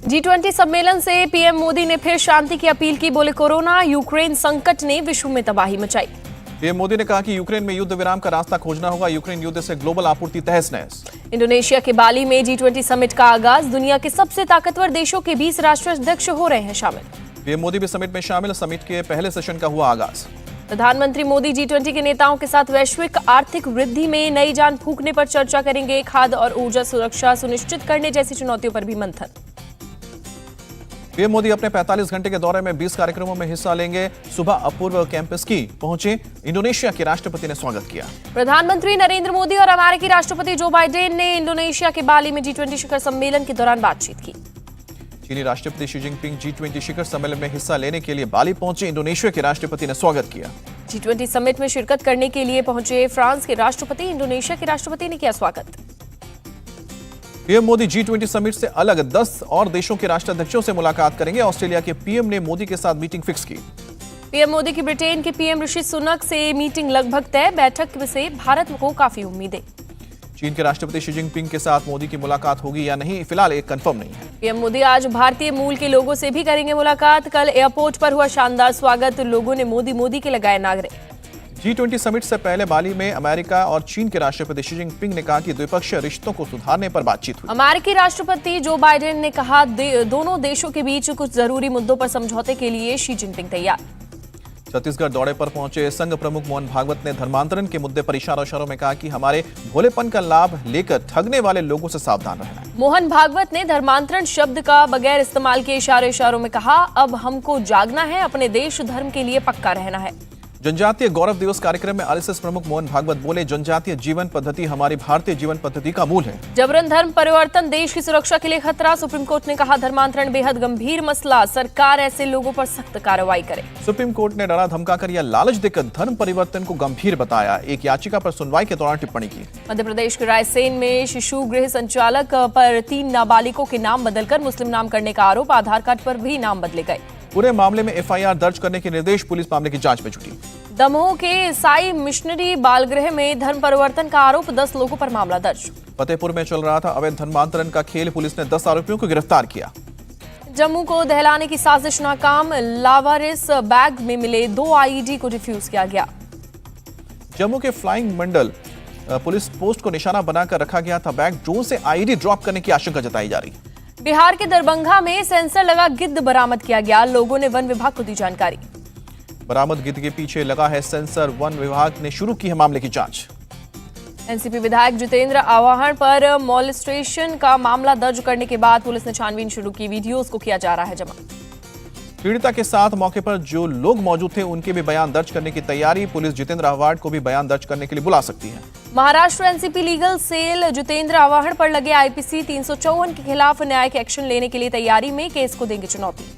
G20 सम्मेलन से PM Modi ने फिर शांति की अपील की। बोले, कोरोना यूक्रेन संकट ने विश्व में तबाही मचाई। पीएम मोदी ने कहा कि यूक्रेन में युद्ध विराम का रास्ता खोजना होगा। यूक्रेन युद्ध से ग्लोबल आपूर्ति तहस नहस। इंडोनेशिया के बाली में G20 समिट का आगाज। दुनिया के सबसे ताकतवर देशों के 20 राष्ट्राध्यक्ष हो रहे हैं शामिल। पीएम मोदी भी समिट में शामिल। समिट के पहले सेशन का हुआ आगाज। प्रधानमंत्री मोदी G20 के नेताओं के साथ वैश्विक आर्थिक वृद्धि में नई जान फूंकने पर चर्चा करेंगे। खाद्य और ऊर्जा सुरक्षा सुनिश्चित करने जैसी चुनौतियों पर भी मंथन। पीएम मोदी अपने 45 घंटे के दौरे में 20 कार्यक्रमों में हिस्सा लेंगे। सुबह अपूर्व कैंपस की पहुंचे। इंडोनेशिया के राष्ट्रपति ने स्वागत किया। प्रधानमंत्री नरेंद्र मोदी और अमेरिकी राष्ट्रपति जो बाइडेन ने इंडोनेशिया के बाली में G20 शिखर सम्मेलन के दौरान बातचीत की। चीनी राष्ट्रपति शी जिनपिंग G20 शिखर सम्मेलन में हिस्सा लेने के लिए बाली पहुंचे। इंडोनेशिया के राष्ट्रपति ने स्वागत किया। G20 समिट में शिरकत करने के लिए पहुंचे फ्रांस के राष्ट्रपति। इंडोनेशिया के राष्ट्रपति ने किया स्वागत। पीएम मोदी G20 समिट से अलग 10 और देशों के राष्ट्राध्यक्षों से मुलाकात करेंगे। ऑस्ट्रेलिया के पीएम ने मोदी के साथ मीटिंग फिक्स की। पीएम मोदी की ब्रिटेन के पीएम ऋषि सुनक से मीटिंग लगभग तय। बैठक से भारत को काफी उम्मीदें। चीन के राष्ट्रपति शी जिनपिंग के साथ मोदी की मुलाकात होगी या नहीं, फिलहाल एक कंफर्म नहीं है। पीएम मोदी आज भारतीय मूल के लोगों से भी करेंगे मुलाकात। कल एयरपोर्ट पर हुआ शानदार स्वागत। लोगों ने मोदी के लगाए नारे। G20 समिट से पहले बाली में अमेरिका और चीन के राष्ट्रपति शी जिनपिंग ने कहा कि द्विपक्षीय रिश्तों को सुधारने पर बातचीत हुई। अमेरिकी राष्ट्रपति जो बाइडेन ने कहा दोनों देशों के बीच कुछ जरूरी मुद्दों पर समझौते के लिए शी जिनपिंग तैयार। छत्तीसगढ़ दौरे पर पहुंचे संघ प्रमुख मोहन भागवत ने धर्मांतरण के मुद्दे पर इशारों में कहा कि हमारे भोलेपन का लाभ लेकर ठगने वाले लोगों से सावधान रहना है। मोहन भागवत ने धर्मांतरण शब्द का बगैर इस्तेमाल के इशारों में कहा, अब हमको जागना है, अपने देश धर्म के लिए पक्का रहना है। जनजातीय गौरव दिवस कार्यक्रम में आरएसएस प्रमुख मोहन भागवत बोले, जनजातीय जीवन पद्धति हमारी भारतीय जीवन पद्धति का मूल है। जबरन धर्म परिवर्तन देश की सुरक्षा के लिए खतरा। सुप्रीम कोर्ट ने कहा, धर्मांतरण बेहद गंभीर मसला, सरकार ऐसे लोगों पर सख्त कार्रवाई करे। सुप्रीम कोर्ट ने डरा धमकाकर या लालच देकर धर्म परिवर्तन को गंभीर बताया। एक याचिका पर सुनवाई के दौरान टिप्पणी की। मध्य प्रदेश के रायसेन में शिशु गृह संचालक पर 3 नाबालिगों के नाम बदलकर मुस्लिम नाम करने का आरोप। आधार कार्ड पर भी नाम बदले गए। पूरे मामले में एफआईआर दर्ज करने के निर्देश। पुलिस मामले की जांच में जुटी। दमोह के साई मिशनरी बालगृह में धर्म परिवर्तन का आरोप। 10 लोगों पर मामला दर्ज। फतेहपुर में चल रहा था अवैध धर्मांतरण का खेल। पुलिस ने 10 आरोपियों को गिरफ्तार किया। जम्मू को दहलाने की साजिश नाकाम। लावारिस बैग में मिले 2 आईईडी को डिफ्यूज किया गया। जम्मू के फ्लाइंग मंडल पुलिस पोस्ट को निशाना बनाकर रखा गया था। बैग ड्रोन से आईईडी ड्रॉप करने की आशंका जताई जा रही है। बिहार के दरभंगा में सेंसर लगा गिद्ध बरामद किया गया। लोगों ने वन विभाग को दी जानकारी। बरामद गिद्ध के पीछे लगा है सेंसर। वन विभाग ने शुरू की है मामले की जांच। एनसीपी विधायक जितेंद्र आवाहन पर मॉलेस्टेशन का मामला दर्ज करने के बाद पुलिस ने छानबीन शुरू की। वीडियोस को किया जा रहा है जमा। पीड़िता के साथ मौके पर जो लोग मौजूद थे उनके भी बयान दर्ज करने की तैयारी। पुलिस जितेंद्र आवाहन को भी बयान दर्ज करने के लिए बुला सकती है। Maharashtra NCP legal cell Jitendra आवाहन पर लगे आईपीसी 354 के खिलाफ न्यायिक एक्शन लेने के लिए तैयारी में। केस को देंगे चुनौती।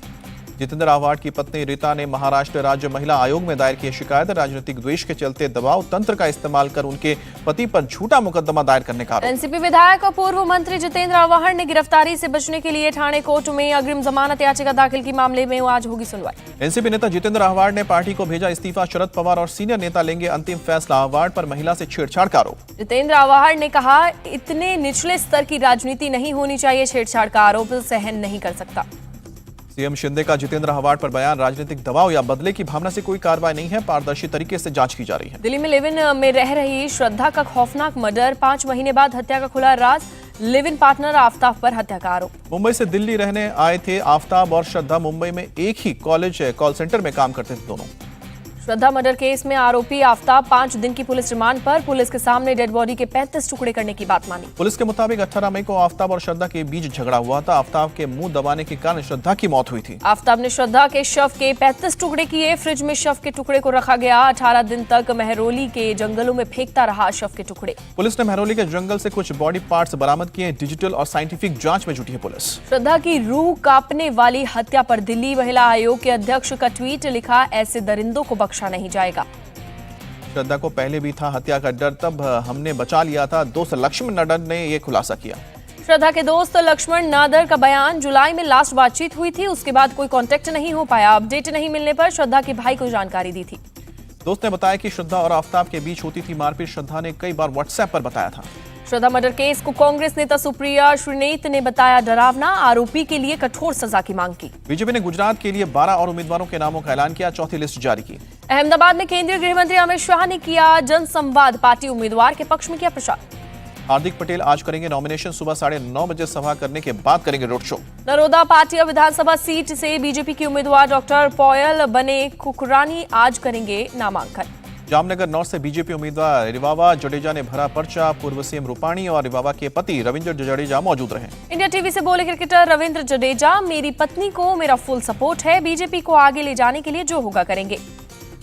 जितेंद्र आव्हाड की पत्नी रीता ने महाराष्ट्र राज्य महिला आयोग में दायर की शिकायत। राजनीतिक द्वेष के चलते दबाव तंत्र का इस्तेमाल कर उनके पति पर झूठा मुकदमा दायर करने का आरोप। एनसीपी विधायक और पूर्व मंत्री जितेंद्र आव्हाड ने गिरफ्तारी से बचने के लिए ठाणे कोर्ट में अग्रिम जमानत याचिका दाखिल की। मामले में आज होगी सुनवाई। एनसीपी नेता जितेंद्र आव्हाड ने पार्टी को भेजा इस्तीफा। शरद पवार और सीनियर नेता लेंगे अंतिम फैसला। आव्हाड पर महिला से छेड़छाड़ का आरोप। जितेंद्र आव्हाड ने कहा, इतने निचले स्तर की राजनीति नहीं होनी चाहिए। छेड़छाड़ का आरोप सहन नहीं कर सकता। सीएम शिंदे का जितेंद्र आव्हाड पर बयान। राजनीतिक दबाव या बदले की भावना से कोई कार्रवाई नहीं है। पारदर्शी तरीके से जांच की जा रही है। दिल्ली में लिव इन में रह रही श्रद्धा का खौफनाक मर्डर। 5 महीने बाद हत्या का खुला राज। लिव इन पार्टनर आफ्ताब पर हत्या का आरोप। मुंबई से दिल्ली रहने आए थे आफ्ताब और श्रद्धा। मुंबई में एक ही कॉल सेंटर में काम करते थे दोनों। श्रद्धा मर्डर केस में आरोपी आफ्ताब 5 दिन की पुलिस रिमांड पर। पुलिस के सामने डेड बॉडी के 35 टुकड़े करने की बात मानी। पुलिस के मुताबिक 18 मई को आफ्ताब और श्रद्धा के बीच झगड़ा हुआ था। आफ्ताब के मुंह दबाने के कारण श्रद्धा की मौत हुई थी। आफ्ताब ने श्रद्धा के शव के 35 टुकड़े किए। फ्रिज में शव के टुकड़े को रखा गया। 18 दिन तक महरौली के जंगलों में फेंकता रहा शव के टुकड़े। पुलिस ने महरौली के जंगल से कुछ बॉडी पार्ट्स बरामद किए। डिजिटल और साइंटिफिक जांच में जुटी है पुलिस। श्रद्धा की रूह कांपने वाली हत्या पर दिल्ली महिला आयोग के अध्यक्ष का ट्वीट। लिखा, ऐसे दरिंदों को बख्शा नहीं जाएगा। श्रद्धा को पहले भी था हत्या का डर, तब हमने बचा लिया था। दोस्त लक्ष्मण नाडर ने यह खुलासा किया। श्रद्धा के दोस्त लक्ष्मण नादर का बयान। जुलाई में लास्ट बातचीत हुई थी, उसके बाद कोई कांटेक्ट नहीं हो पाया। अपडेट नहीं मिलने पर श्रद्धा के भाई को जानकारी दी थी। दोस्त ने बताया कि श्रद्धा और आफ्ताब के बीच होती थी मारपीट। श्रद्धा ने कई बार व्हाट्सएप पर बताया था। श्रद्धा मर्डर केस को कांग्रेस नेता सुप्रिया श्रीनेत ने बताया डरावना, आरोपी के लिए कठोर सजा की मांग की। बीजेपी ने गुजरात के लिए 12 और उम्मीदवारों के नामों का ऐलान किया, चौथी लिस्ट जारी की। अहमदाबाद में केंद्रीय गृह मंत्री अमित शाह ने किया जनसंवाद, पार्टी उम्मीदवार के पक्ष में किया प्रचार। हार्दिक पटेल आज करेंगे नॉमिनेशन, सुबह 9:30 बजे सभा करने के बाद करेंगे रोड शो। नरोदा पाटिया विधानसभा सीट से बीजेपी की उम्मीदवार डॉक्टर पॉयल बने कुकरानी आज करेंगे नामांकन। जामनगर नॉर्थ से बीजेपी उम्मीदवार रिवावा जडेजा ने भरा पर्चा, पूर्व सीएम रूपाणी और रिवावा के पति रविंद्र जडेजा मौजूद रहे। इंडिया टीवी से बोले क्रिकेटर रविंद्र जडेजा, मेरी पत्नी को मेरा फुल सपोर्ट है, बीजेपी को आगे ले जाने के लिए जो होगा करेंगे।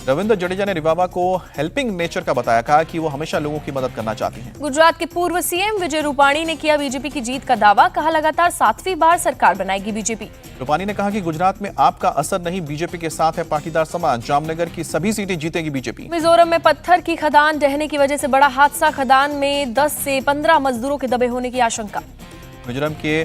रविंद्र जडेजा ने रिवावा को हेल्पिंग नेचर का बताया, कहा कि वो हमेशा लोगों की मदद करना चाहती हैं। गुजरात के पूर्व सीएम विजय रूपाणी ने किया बीजेपी की जीत का दावा, कहा लगातार 7वीं बार सरकार बनाएगी बीजेपी। रूपाणी ने कहा कि गुजरात में आपका असर नहीं, बीजेपी के साथ है पाटीदार समाज, जामनगर की सभी सीटें जीतेगी बीजेपी। मिजोरम में पत्थर की खदान ढहने की वजह से बड़ा हादसा, खदान में 10 से 15 मजदूरों के दबे होने की आशंका। मिजोरम के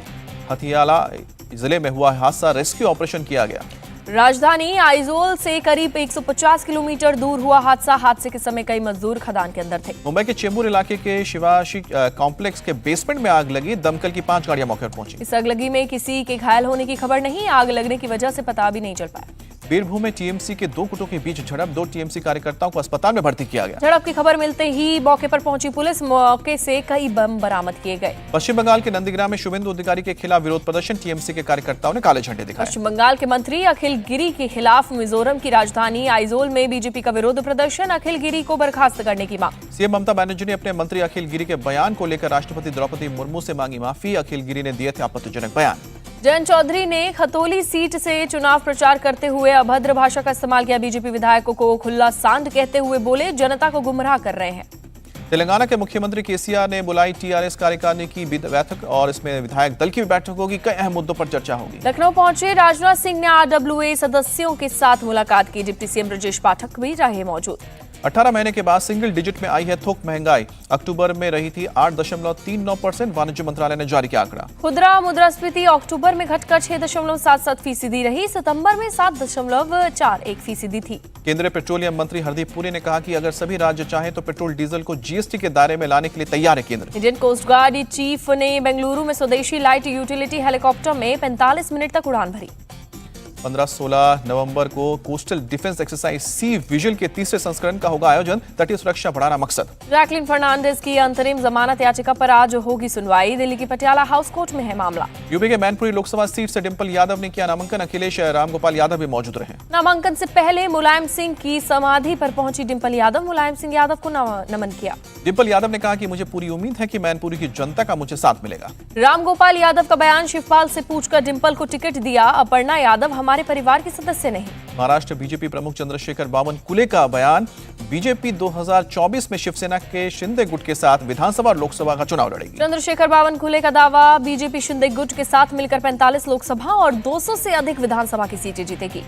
हथियाला जिले में हुआ हादसा, रेस्क्यू ऑपरेशन किया गया। राजधानी आइजोल से करीब 150 किलोमीटर दूर हुआ हादसा, हादसे के समय कई मजदूर खदान के अंदर थे। मुंबई के चेंबूर इलाके के शिवाशी कॉम्प्लेक्स के बेसमेंट में आग लगी, दमकल की 5 गाड़ियां मौके पर पहुंची। इस अगलगी में किसी के घायल होने की खबर नहीं, आग लगने की वजह से पता भी नहीं चल पाया। बीरभूम में टीएमसी के 2 गुटों के बीच झड़प, 2 टीएमसी कार्यकर्ताओं को अस्पताल में भर्ती किया गया। झड़प की खबर मिलते ही मौके पर पहुंची पुलिस, मौके से कई बम बरामद किए गए। पश्चिम बंगाल के नंदीग्राम में शुभेंदु अधिकारी के खिलाफ विरोध प्रदर्शन, टीएमसी के कार्यकर्ताओं ने काले झंडे दिखाए। पश्चिम बंगाल के मंत्री अखिल गिरी के खिलाफ मिजोरम की राजधानी आइजोल में बीजेपी का विरोध प्रदर्शन, अखिल गिरी को बर्खास्त करने की मांग। सीएम ममता बनर्जी ने अपने मंत्री अखिल गिरी के बयान को लेकर राष्ट्रपति द्रौपदी मुर्मू से मांगी माफी, अखिल गिरी ने दिए थे आपत्तिजनक बयान। जयंत चौधरी ने खतौली सीट से चुनाव प्रचार करते हुए अभद्र भाषा का इस्तेमाल किया, बीजेपी विधायकों को खुला सांड कहते हुए बोले जनता को गुमराह कर रहे हैं। तेलंगाना के मुख्यमंत्री केसीआर ने बुलाई टीआरएस कार्यकारिणी की बैठक और इसमें विधायक दल की भी बैठक होगी, कई अहम मुद्दों पर चर्चा होगी। लखनऊ पहुंचे राजनाथ सिंह ने आरडब्ल्यूए सदस्यों के साथ मुलाकात की, डिप्टी सीएम ब्रजेश पाठक भी रहे मौजूद। 18 महीने के बाद सिंगल डिजिट में आई है थोक महंगाई, अक्टूबर में रही थी 8.39%, वाणिज्य मंत्रालय ने जारी किया आंकड़ा। खुदरा मुद्रास्फीति अक्टूबर में घटकर 6.77% रही, सितंबर में 7.41% थी। केंद्रीय पेट्रोलियम मंत्री हरदीप पुरी ने कहा कि अगर सभी राज्य चाहें तो पेट्रोल डीजल को जीएसटी के दायरे में लाने के लिए तैयार है केंद्र। इंडियन कोस्ट गार्ड चीफ ने बेंगलुरु में स्वदेशी लाइट यूटिलिटी हेलीकॉप्टर में 45 मिनट तक उड़ान भरी। 15-16 नवंबर को coastal defence exercise C vigil के तीसरे संस्करण का होगा आयोजन, तटीय सुरक्षा बढ़ाना मकसद। जैकलिन फर्नांडिस की अंतरिम जमानत याचिका पर आज होगी सुनवाई, दिल्ली की पटियाला हाउस कोर्ट में है मामला। यूपी के मैनपुरी लोकसभा सीट से डिंपल यादव ने किया नामांकन, अखिलेश रामगोपाल यादव भी मौजूद रहे। नामांकन से पहले मुलायम सिंह की समाधि पर पहुंची डिंपल यादव, मुलायम सिंह यादव को नमन किया। डिंपल यादव ने कहा कि मुझे पूरी उम्मीद है कि मैनपुरी की जनता का मुझे साथ मिलेगा। रामगोपाल यादव का बयान, शिवपाल से पूछकर डिंपल को टिकट दिया, अपर्णा यादव हमारे परिवार की सदस्य नहीं। महाराष्ट्र बीजेपी प्रमुख चंद्रशेखर बावनकुले का बयान, बीजेपी 2024 में शिवसेना के शिंदे गुट के साथ विधानसभा और लोकसभा का चुनाव लड़ेगी। चंद्रशेखर बावनकुले का दावा, बीजेपी शिंदे गुट के साथ मिलकर 45 लोकसभा और 200 से अधिक विधानसभा की सीटें जीतेगी।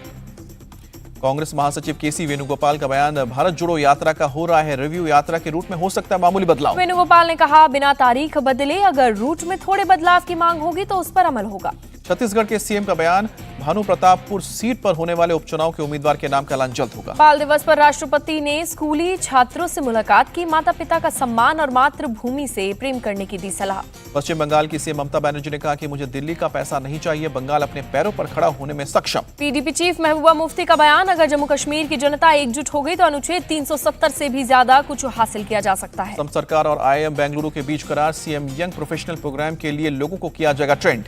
कांग्रेस महासचिव केसी वेणुगोपाल का बयान, भारत जोड़ो यात्रा का हो रहा है रिव्यू, यात्रा के रूट में हो सकता है मामूली बदलाव। वेणुगोपाल ने कहा, बिना तारीख बदले अगर रूट में थोड़े बदलाव की मांग होगी तो उस पर अमल होगा। छत्तीसगढ़ के सीएम का बयान, भानु प्रतापपुर सीट पर होने वाले उपचुनाव के उम्मीदवार के नाम का ऐलान जल्द होगा। बाल दिवस पर राष्ट्रपति ने स्कूली छात्रों से मुलाकात की, माता पिता का सम्मान और मातृभूमि से प्रेम करने की दी सलाह। पश्चिम बंगाल की सीएम ममता बनर्जी ने कहा कि मुझे दिल्ली का पैसा नहीं चाहिए, बंगाल अपने पैरों पर खड़ा होने में सक्षम। पीडीपी चीफ महबूबा मुफ्ती का बयान, अगर जम्मू कश्मीर की जनता एकजुट हो गई तो अनुच्छेद 370 से भी ज्यादा कुछ हासिल किया जा सकता है। असम सरकार और आईआईएम बेंगलुरु के बीच करार, सीएम यंग प्रोफेशनल प्रोग्राम के लिए लोगों को किया जाएगा ट्रेंड।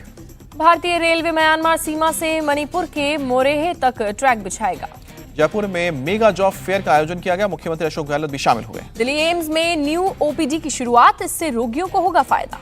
भारतीय रेलवे म्यांमार सीमा से मणिपुर के मोरेहे तक ट्रैक बिछाएगा। जयपुर में मेगा जॉब फेयर का आयोजन किया गया, मुख्यमंत्री अशोक गहलोत भी शामिल हुए। दिल्ली एम्स में न्यू ओपीडी की शुरुआत, इससे रोगियों को होगा फायदा।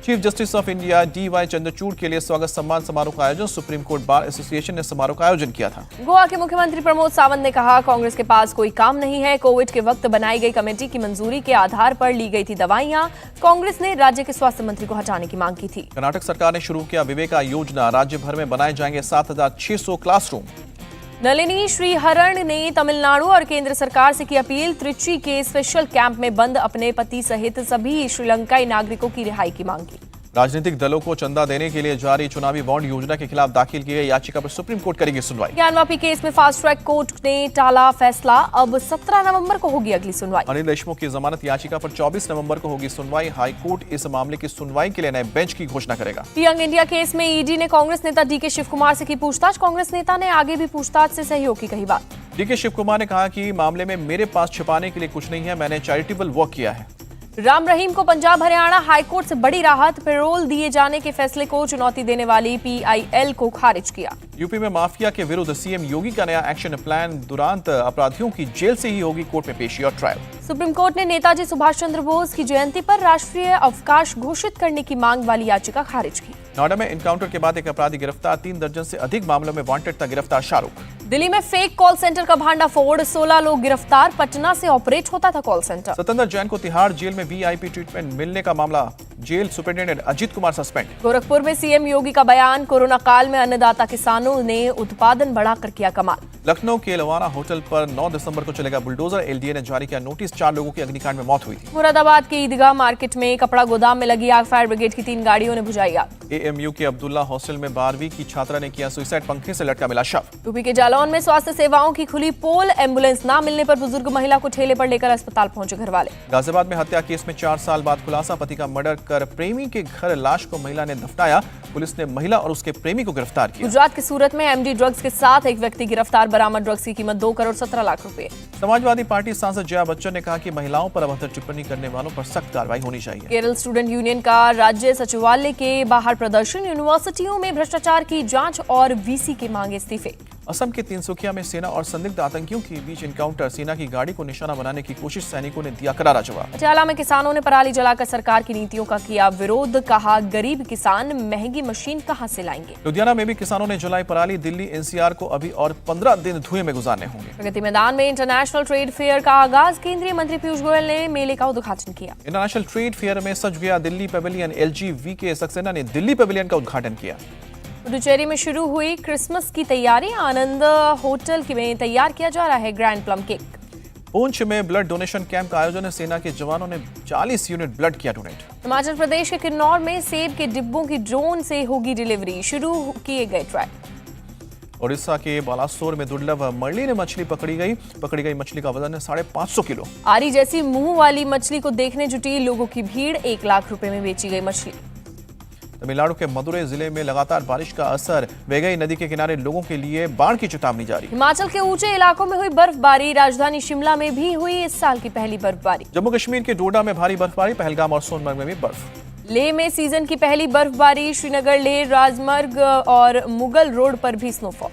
Chief justice of India DY Chandrachud के लिए स्वागत सम्मान समारोह का आयोजन, सुप्रीम कोर्ट बार एसोसिएशन ने समारोह का आयोजन किया था। गोवा के मुख्यमंत्री प्रमोद सावंत ने कहा, कांग्रेस के पास कोई काम नहीं है, कोविड के वक्त बनाई गई कमेटी की मंजूरी के आधार पर ली गई थी दवाइयां, कांग्रेस ने राज्य के स्वास्थ्य मंत्री को हटाने की मांग की थी। कर्नाटक सरकार ने शुरू किया विवेका योजना, राज्य भर में बनाए जाएंगे 7600 क्लासरूम। नलिनी श्रीहरण ने तमिलनाडु और केंद्र सरकार से की अपील, त्रिची के स्पेशल कैंप में बंद अपने पति सहित सभी श्रीलंकाई नागरिकों की रिहाई की मांग की। राजनीतिक दलों को चंदा देने के लिए जारी चुनावी बॉन्ड योजना के खिलाफ दाखिल की गई याचिका पर सुप्रीम कोर्ट करेगी सुनवाई। ज्ञानवापी केस में फास्ट ट्रैक कोर्ट ने टाला फैसला, अब 17 नवंबर को होगी अगली सुनवाई। अनिल देशमुख की जमानत याचिका पर 24 नवंबर को होगी सुनवाई। हाई कोर्ट इस मामले की सुनवाई के लिए नए बेंच की घोषणा करेगा। यंग इंडिया केस में ईडी ने कांग्रेस नेता डीके शिव कुमार से की पूछताछ। कांग्रेस नेता ने आगे भी पूछताछ से सहयोग की कही बात। डीके शिव कुमार ने कहा कि मामले में मेरे पास छिपाने के लिए कुछ नहीं है, मैंने चैरिटेबल वर्क किया है। राम रहीम को पंजाब हरियाणा हाईकोर्ट से बड़ी राहत, पैरोल दिए जाने के फैसले को चुनौती देने वाली पीआईएल को खारिज किया। यूपी में माफिया के विरुद्ध सीएम योगी का नया एक्शन प्लान, तुरंत अपराधियों की जेल से ही होगी कोर्ट में पेशी और ट्रायल। सुप्रीम कोर्ट ने नेताजी सुभाष चंद्र बोस की जयंती पर राष्ट्रीय अवकाश घोषित करने की मांग वाली याचिका खारिज की। नोएडा में एनकाउंटर के बाद एक अपराधी गिरफ्तार, 3 दर्जन से अधिक मामलों में वांटेड था गिरफ्तार शाहरुख। दिल्ली में फेक कॉल सेंटर का भांडाफोड़, 16 लोग गिरफ्तार, पटना से ऑपरेट होता था कॉल सेंटर। सत्येंद्र जैन को तिहाड़ जेल में वीआईपी ट्रीटमेंट मिलने का मामला, jail superintendent Ajit Kumar suspend. Gorakhpur में सीएम योगी का बयान, कोरोना काल में अन्नदाता किसानों ने उत्पादन बढ़ाकर किया कमाल। लखनऊ के लवाना होटल पर 9 दिसंबर को चलेगा बुलडोजर, एलडीए ने जारी किया नोटिस, 4 लोगों की अग्निकांड में मौत हुई थी। मुरादाबाद के ईदगाह मार्केट में कपड़ा गोदाम में लगी आग, फायर ब्रिगेड की 3 गाड़ियों ने बुझाई आग। एएमयू के अब्दुल्ला हॉस्टल में 12वीं की छात्रा ने किया सुसाइड, पंखे से लटका मिला शव। यूपी के जालौन में स्वास्थ्य सेवाओं की खुली पोल, एम्बुलेंस न मिलने पर बुजुर्ग महिला को ठेले पर लेकर अस्पताल पहुंचे घरवाले। गाजियाबाद में हत्या केस में 4 साल बाद खुलासा, पति का मर्डर कर प्रेमी के घर लाश को महिला ने दफनाया, पुलिस ने महिला और उसके प्रेमी को गिरफ्तार किया। गुजरात के सूरत में एमडी ड्रग्स के साथ एक व्यक्ति गिरफ्तार, बरामद ड्रग्स की कीमत 2 करोड़ 17 लाख रुपए। समाजवादी पार्टी सांसद जया बच्चन ने कहा कि महिलाओं पर अभद्र टिप्पणी करने वालों पर सख्त कार्रवाई होनी चाहिए। केरल स्टूडेंट यूनियन का राज्य सचिवालय के बाहर प्रदर्शन, यूनिवर्सिटियों में भ्रष्टाचार की जांच और वीसी के मांगे इस्तीफे। असम के तिनसुकिया में सेना और संदिग्ध आतंकियों के बीच एनकाउंटर, सेना की गाड़ी को निशाना बनाने की कोशिश, सैनिकों ने दिया करारा जवाब। पटियाला में किसानों ने पराली जलाकर सरकार की नीतियों का किया विरोध, कहा गरीब किसान महंगी मशीन कहां से लाएंगे। लुधियाना में भी किसानों ने जलाई पराली, दिल्ली एनसीआर को अभी और 15 दिन धुएं में गुजारने होंगे। प्रगति मैदान में इंटरनेशनल ट्रेड फेयर का आगाज, केंद्रीय मंत्री पीयूष गोयल ने मेले का उद्घाटन किया। इंटरनेशनल ट्रेड फेयर में सज गया Delhi pavilion, LG VK Saxena ने दिल्ली पेविलियन का उद्घाटन किया। पुडुचेरी में शुरू हुई क्रिसमस की तैयारी, आनंद होटल में तैयार किया जा रहा है ग्रैंड प्लम केक। पुंछ में ब्लड डोनेशन कैंप का आयोजन, सेना के जवानों ने 40 यूनिट ब्लड किया डोनेट। हिमाचल प्रदेश के किन्नौर में सेब के डिब्बों की ड्रोन से होगी डिलीवरी, शुरू किए गए ट्रायल। उड़ीसा के बालासोर में दुर्लभ मरली मछली पकड़ी गई मछली का वजन 550 किलो। आरी जैसी मुंह वाली मछली को देखने जुटी लोगों की भीड़, 1 लाख रुपए में बेची गई मछली। तमिलनाडु के मदुरै जिले में लगातार बारिश का असर, वेगई नदी के किनारे लोगों के लिए बाढ़ की चेतावनी जारी। हिमाचल के ऊंचे इलाकों में हुई बर्फबारी, राजधानी शिमला में भी हुई इस साल की पहली बर्फबारी। जम्मू कश्मीर के डोडा में भारी बर्फबारी, पहलगाम और सोनमर्ग में भी बर्फ। लेह में सीजन की पहली बर्फबारी, श्रीनगर, लेह, राजमर्ग और मुगल रोड पर भी स्नोफॉल।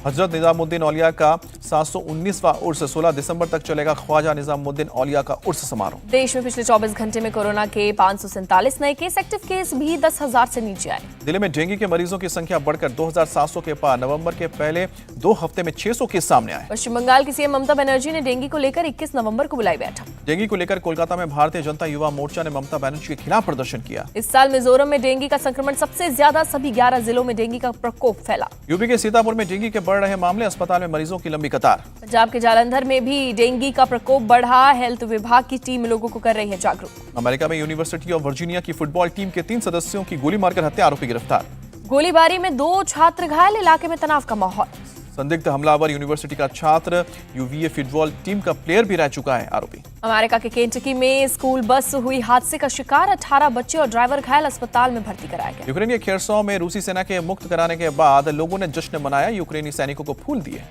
हजरत निजामुद्दीन औलिया का 719वां उर्स, 16 दिसंबर तक चलेगा ख्वाजा निजामुद्दीन औलिया का उर्स समारोह। देश में पिछले 24 घंटे में कोरोना के 547 नए केस, एक्टिव केस भी 10,000 से नीचे आए। दिल्ली में डेंगू के मरीजों की संख्या बढ़कर 2,700 के पार, नवंबर के पहले 2 हफ्ते में 600 केस सामने आए। पश्चिम बंगाल की सीएम ममता बनर्जी ने डेंगू को लेकर 21 नवंबर को बुलाई बैठक। डेंगू को लेकर कोलकाता में भारतीय जनता युवा मोर्चा ने ममता बनर्जी के खिलाफ प्रदर्शन किया। इस साल मिजोरम में डेंगू का संक्रमण सबसे ज्यादा, सभी 11 जिलों में डेंगू का प्रकोप फैला। यूपी के सीतापुर में डेंगू के बढ़ रहे मामले, अस्पताल में मरीजों की लंबी कतार। पंजाब के जालंधर में भी डेंगू का प्रकोप बढ़ा, हेल्थ विभाग की टीम लोगों को कर रही है जागरूक। अमेरिका में यूनिवर्सिटी ऑफ वर्जीनिया की फुटबॉल टीम के 3 सदस्यों की गोली मारकर हत्या, आरोपी गिरफ्तार। गोलीबारी में 2 छात्र घायल, इलाके में तनाव का माहौल। संदिग्ध हमलावर यूनिवर्सिटी का छात्र, यूवीए फुटबॉल टीम का प्लेयर भी रह चुका है, आरोपी। अमेरिका के केंटकी में स्कूल बस हुई हादसे का शिकार, 18 बच्चे और ड्राइवर घायल, अस्पताल में भर्ती कराया गया। यूक्रेन के खेरसॉ में रूसी सेना के मुक्त कराने के बाद लोगों ने जश्न मनाया, यूक्रेनी सैनिकों को फूल दिए।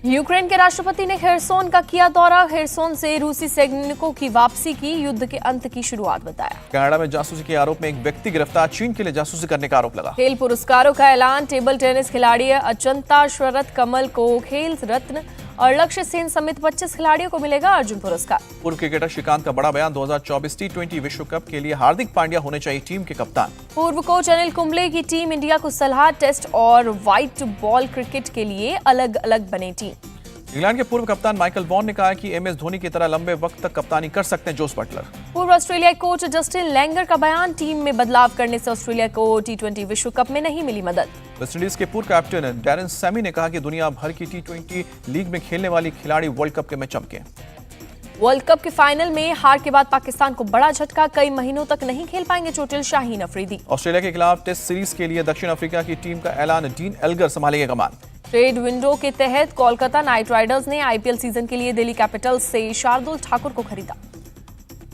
यूक्रेन के राष्ट्रपति ने खेरसोन का किया दौरा, खेरसोन से रूसी सैनिकों की वापसी की युद्ध के अंत की शुरुआत बताया। कनाडा में जासूसी के आरोप में एक व्यक्ति गिरफ्तार, चीन के लिए जासूसी करने का आरोप लगा। खेल पुरस्कारों का ऐलान, टेबल टेनिस खिलाड़ी अचंता शरत कमल को खेल रत्न और लक्ष्य सेन समेत 25 खिलाड़ियों को मिलेगा अर्जुन पुरस्कार। पूर्व क्रिकेटर श्रीकांत का बड़ा बयान, 2024 टी20 विश्व कप के लिए हार्दिक पांड्या होने चाहिए टीम के कप्तान। पूर्व कोच अनिल कुंबले की टीम इंडिया को सलाह, टेस्ट और व्हाइट बॉल क्रिकेट के लिए अलग अलग बने टीम। इंग्लैंड के पूर्व कप्तान माइकल वॉन ने कहा कि एमएस धोनी की तरह लंबे वक्त तक कप्तानी कर सकते हैं जोस बटलर। पूर्व ऑस्ट्रेलियाई कोच जस्टिन लैंगर का बयान, टीम में बदलाव करने से ऑस्ट्रेलिया को टी20 विश्व कप में नहीं मिली मदद। वेस्टइंडीज के पूर्व कैप्टन डैरेन सैमी ने कहा कि दुनिया भर की टी20 लीग में खेलने वाली खिलाड़ी वर्ल्ड कप के में चमके। वर्ल्ड कप के फाइनल में हार के बाद पाकिस्तान को बड़ा झटका, कई महीनों तक नहीं खेल पाएंगे चोटिल शाहीन अफरीदी। ऑस्ट्रेलिया के खिलाफ टेस्ट सीरीज के लिए दक्षिण अफ्रीका की टीम का ऐलान, डीन एल्गर संभालेंगे कमान। ट्रेड विंडो के तहत कोलकाता नाइट राइडर्स ने आईपीएल सीजन के लिए दिल्ली कैपिटल्स से शार्दुल ठाकुर को खरीदा।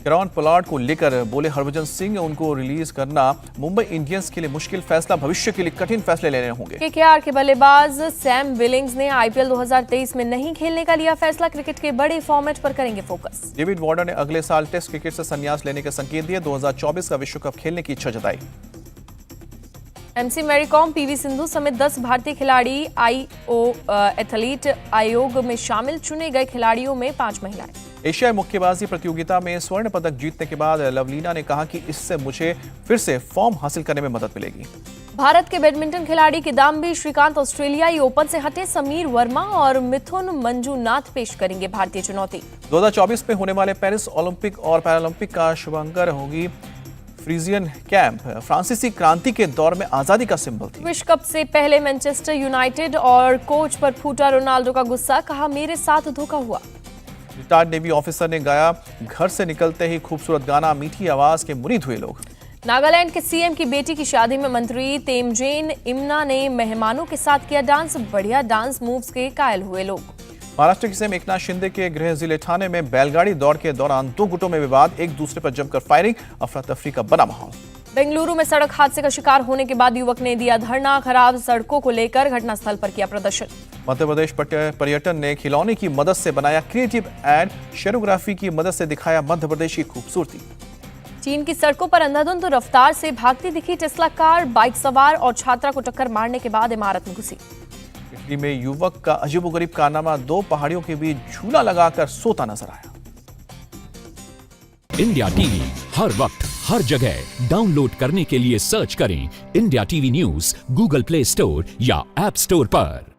कैरन पोलार्ड को लेकर बोले हरभजन सिंह, उनको रिलीज करना मुंबई इंडियंस के लिए मुश्किल फैसला, भविष्य के लिए कठिन फैसले लेने होंगे। केकेआर के बल्लेबाज सैम विलिंग्स ने आईपीएल 2023 में नहीं खेलने का लिया फैसला, क्रिकेट के बड़े फॉर्मेट पर करेंगे फोकस। डेविड वार्नर ने अगले साल टेस्ट क्रिकेट से संन्यास लेने के संकेत दिए, 2024 का विश्व कप खेलने की इच्छा जताई। एमसी मैरीकॉम, पीवी सिंधु समेत 10 भारतीय खिलाड़ी आईओ एथलीट आयोग में शामिल, चुने गए खिलाड़ियों में 5 महिलाएं। एशियाई मुक्केबाजी प्रतियोगिता में स्वर्ण पदक जीतने के बाद लवलीना ने कहा कि इससे मुझे फिर से फॉर्म हासिल करने में मदद मिलेगी। भारत के बैडमिंटन खिलाड़ी किदाम्बी श्रीकांत ऑस्ट्रेलियाई ओपन से हटे, समीर वर्मा और मिथुन मंजूनाथ पेश करेंगे भारतीय चुनौती। 2024 में होने वाले पेरिस ओलंपिक और पैरालंपिक का शुभारंभ होगी फ्रीजियन कैंप, फ्रांसीसी क्रांति के दौर में आजादी का सिंबल थी। विश्व कप से पहले मैनचेस्टर यूनाइटेड और कोच पर फूटा रोनाल्डो का गुस्सा, कहा मेरे साथ धोखा हुआ। रिटायर्ड नेवी ऑफिसर ने गाया, घर से निकलते ही खूबसूरत गाना, मीठी आवाज के मुरीद हुए लोग। नागालैंड के सीएम की बेटी की शादी में मंत्री तेमजेन इमना ने मेहमानों के साथ किया डांस, बढ़िया डांस मूव्स के कायल हुए लोग। महाराष्ट्र के सीएम एकनाथ शिंदे के गृह जिले ठाणे में बैलगाड़ी दौड़ के दौरान 2 गुटों में विवाद, एक दूसरे पर जमकर फायरिंग, अफरा तफरी का बना माहौल। बेंगलुरु में सड़क हादसे का शिकार होने के बाद युवक ने दिया धरना, खराब सड़कों को लेकर घटनास्थल पर किया प्रदर्शन। मध्य प्रदेश पर्यटन ने खिलौने की मदद से बनाया क्रिएटिव एड, शेरोग्राफी की मदद से दिखाया मध्य प्रदेश की खूबसूरती। चीन की सड़कों पर अंधाधुंध रफ्तार से भागती दिखी टेस्ला कार, बाइक सवार और छात्रा को टक्कर मारने के बाद इमारत में घुसी। इटली में युवक का अजीबोगरीब कारनामा, 2 पहाड़ियों के बीच झूला लगाकर सोता नजर आया। इंडिया टीवी हर वक्त हर जगह डाउनलोड करने के लिए सर्च करें India TV news Google play store या ऐप स्टोर पर।